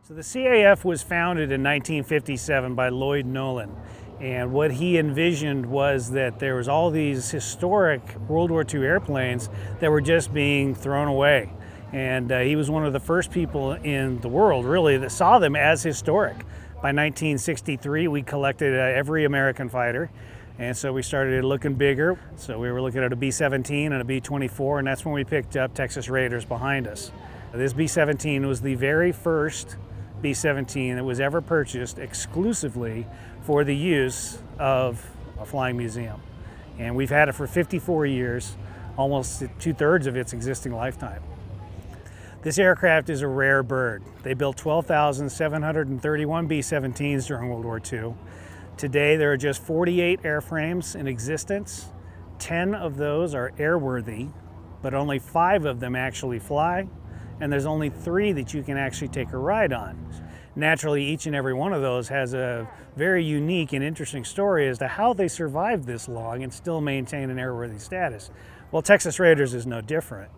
So the CAF was founded in 1957 by Lloyd Nolen, and what he envisioned was that there was all these historic World War II airplanes that were just being thrown away. And he was one of the first people in the world, really, that saw them as historic. By 1963, we collected every American fighter, and so we started looking bigger. So we were looking at a B-17 and a B-24, and that's when we picked up Texas Raiders behind us. This B-17 was the very first B-17 that was ever purchased exclusively for the use of a flying museum. And we've had it for 54 years, almost 2/3 of its existing lifetime. This aircraft is a rare bird. They built 12,731 B-17s during World War II. Today there are just 48 airframes in existence. 10 of those are airworthy, but only 5 of them actually fly, and there's only 3 that you can actually take a ride on. Naturally, each and every one of those has a very unique and interesting story as to how they survived this long and still maintain an airworthy status. Well, Texas Raiders is no different.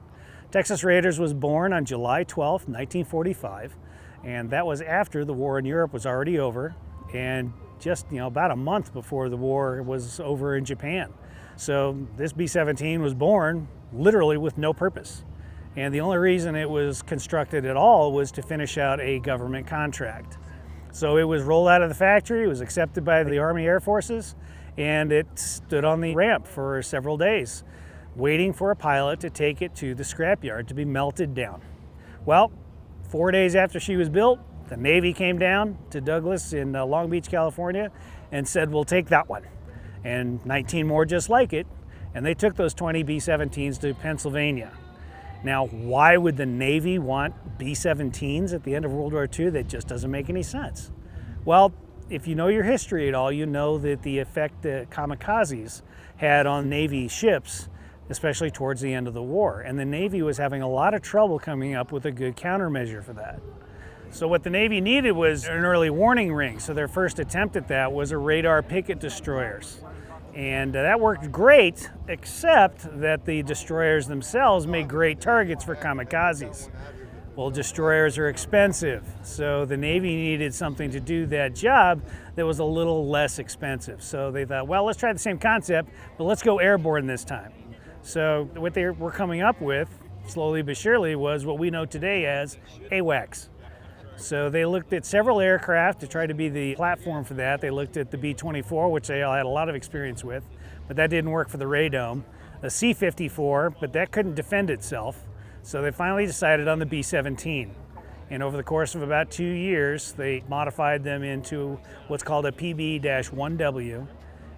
Texas Raiders was born on July 12, 1945, and that was after the war in Europe was already over, and just about a month before the war was over in Japan. So this B-17 was born literally with no purpose. And the only reason it was constructed at all was to finish out a government contract. So it was rolled out of the factory, it was accepted by the Army Air Forces, and it stood on the ramp for several days, waiting for a pilot to take it to the scrapyard to be melted down. Well, 4 days after she was built, the Navy came down to Douglas in Long Beach, California, and said, we'll take that one. And 19 more just like it, and they took those 20 B-17s to Pennsylvania. Now, why would the Navy want B-17s at the end of World War II? That just doesn't make any sense. Well, if you know your history at all, you know that the effect that kamikazes had on Navy ships, especially towards the end of the war. And the Navy was having a lot of trouble coming up with a good countermeasure for that. So what the Navy needed was an early warning ring. So their first attempt at that was a radar picket destroyers. And that worked great, except that the destroyers themselves made great targets for kamikazes. Well, destroyers are expensive, so the Navy needed something to do that job that was a little less expensive. So they thought, well, let's try the same concept, but let's go airborne this time. So what they were coming up with, slowly but surely, was what we know today as AWACS. So they looked at several aircraft to try to be the platform for that. They looked at the B-24, which they all had a lot of experience with, but that didn't work for the radome. The C-54, but that couldn't defend itself. So they finally decided on the B-17. And over the course of about 2 years, they modified them into what's called a PB-1W.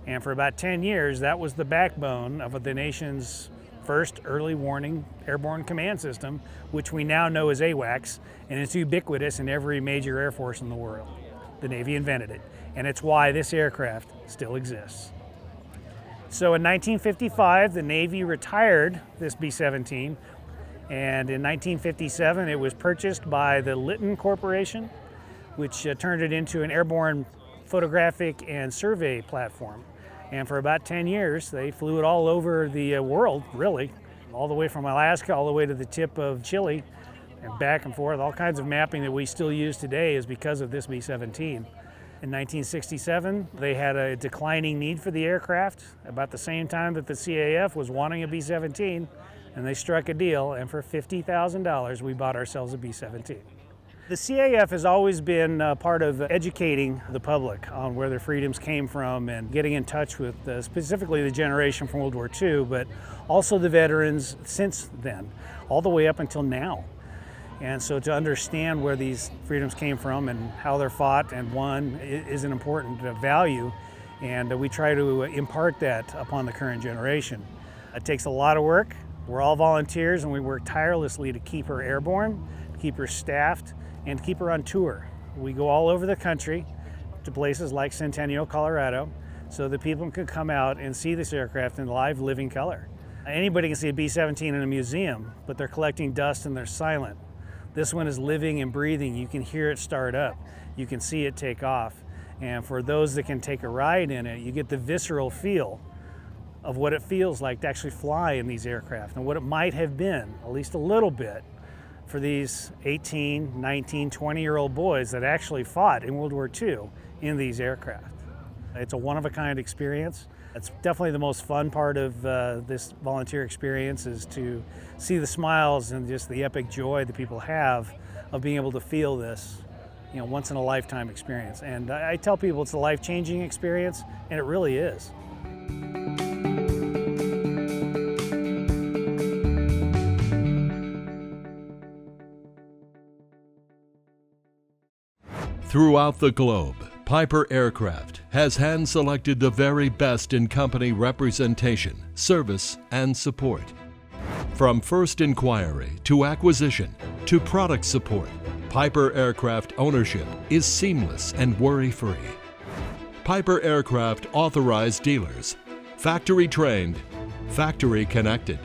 And for about 10 years, that was the backbone of the nation's first early warning airborne command system, which we now know as AWACS, and it's ubiquitous in every major air force in the world. The Navy invented it, and it's why this aircraft still exists. So in 1955, the Navy retired this B-17, and in 1957, it was purchased by the Litton Corporation, which turned it into an airborne photographic and survey platform. And for about 10 years, they flew it all over the world, really, all the way from Alaska, all the way to the tip of Chile, and back and forth. All kinds of mapping that we still use today is because of this B-17. In 1967, they had a declining need for the aircraft, about the same time that the CAF was wanting a B-17, and they struck a deal, and for $50,000, we bought ourselves a B-17. The CAF has always been part of educating the public on where their freedoms came from and getting in touch with specifically the generation from World War II, but also the veterans since then, all the way up until now. And so to understand where these freedoms came from and how they're fought and won is an important value, and we try to impart that upon the current generation. It takes a lot of work. We're all volunteers, and we work tirelessly to keep her airborne, to keep her staffed, and keep her on tour. We go all over the country to places like Centennial, Colorado, so that people can come out and see this aircraft in live, living color. Anybody can see a B-17 in a museum, but they're collecting dust and they're silent. This one is living and breathing. You can hear it start up. You can see it take off. And for those that can take a ride in it, you get the visceral feel of what it feels like to actually fly in these aircraft and what it might have been, at least a little bit, for these 18, 19, 20-year-old boys that actually fought in World War II in these aircraft. It's a one-of-a-kind experience. It's definitely the most fun part of this volunteer experience, is to see the smiles and just the epic joy that people have of being able to feel this, once-in-a-lifetime experience. And I tell people it's a life-changing experience, and it really is. Throughout the globe, Piper Aircraft has hand-selected the very best in company representation, service, and support. From first inquiry to acquisition to product support, Piper Aircraft ownership is seamless and worry-free. Piper Aircraft authorized dealers, factory trained, factory connected.